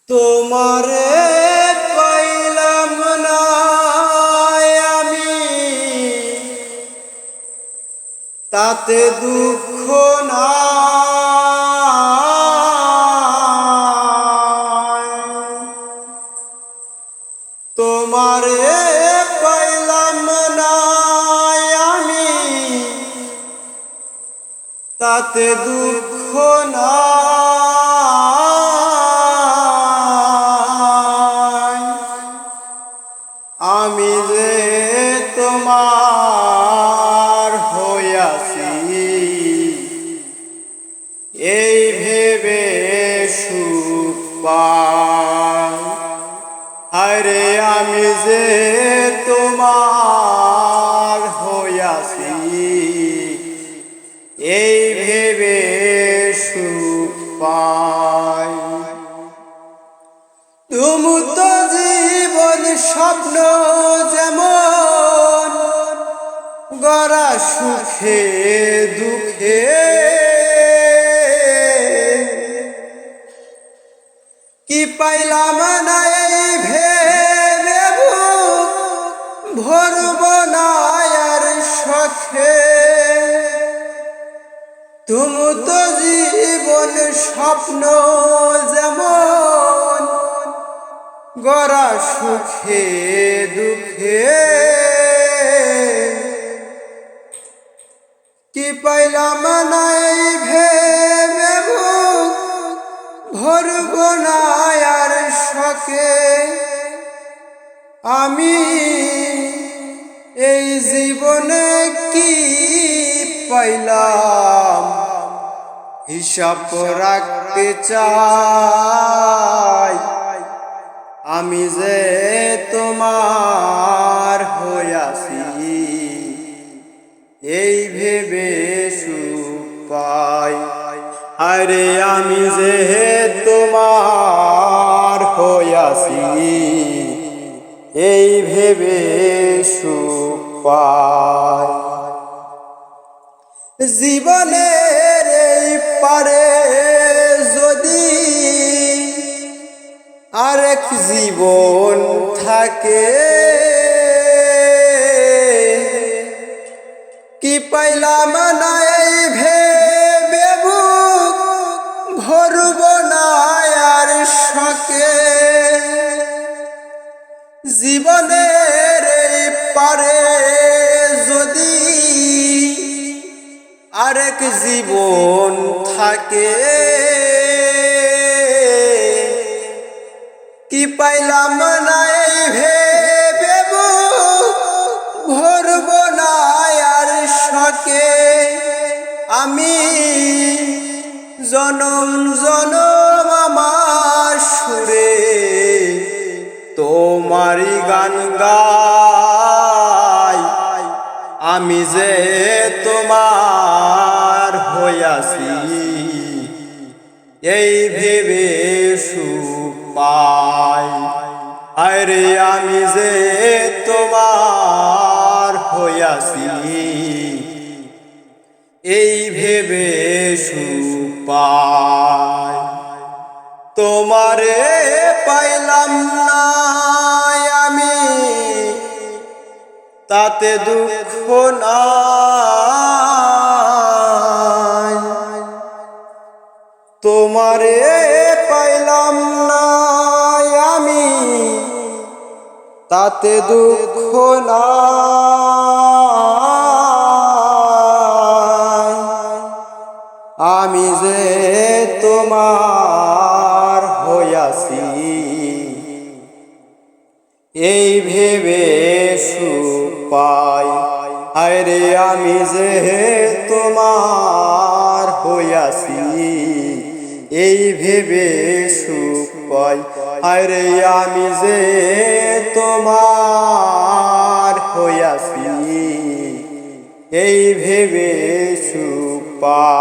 তোমারে পাইলাম না আমি, তাতে দুঃখ নাই। তোমারে পাইলাম না আমি, তাতে দুঃখ নাই। আমি যে তোমার হইয়াছি, এই ভেবে সুখ পাই। আরে আমি যে তোমার হইয়াছি, এই ভেবে সুখ পাই। তুমি তো জীবন স্বপ্ন যেমন গড়া সুখে দুঃখে, কি পাইলাম না এই ভেবে বুক ভরব না আর শখে। তুমি তো জীবন স্বপ্ন যেমন গড়া সুখে দুঃখে, কি পাইলাম না এই ভেবে বুক ভরব না আর শখে। আমি এই জীবনে কি পাইলাম হিসাব রাখতে চাই। আমি যে তোমার হইয়াছি, এই ভেবে সুখ পাই। আরে আমি যে তোমার হইয়াছি, এই ভেবে সুখ পাই। জীবনের এই পারে যদি আরেক জীবন থাকে, কি পাইলাম না এই ভেবে বুক ভরব না আর শখে। জীবনের এই পারে যদি আরেক জীবন থাকে, কি পাইলাম না এই ভেবে বুক ভরব না আর শখে। আমি জনম জনম আমার সুরে তোমারি গান গাই। আমি যে তোমার হইয়াছি, এই ভেবে সুখ পাই। আরে আমি যে তোমার হইয়াছি, এই ভেবে সুখ পাই। তোমারে পাইলাম না আমি, তাতে দুঃখ নাই। তোমারে পাইলাম না আমি, তাতে দুঃখ নাই। আমি যে তোমার হইয়াছি, এই ভেবে সুখ পাই। আরে আমি যে তোমার হইয়াছি, এই ভেবে সুখ পাই। আরে আমি যে তোমার হইয়াছি, এই ভেবে সুখ পাই।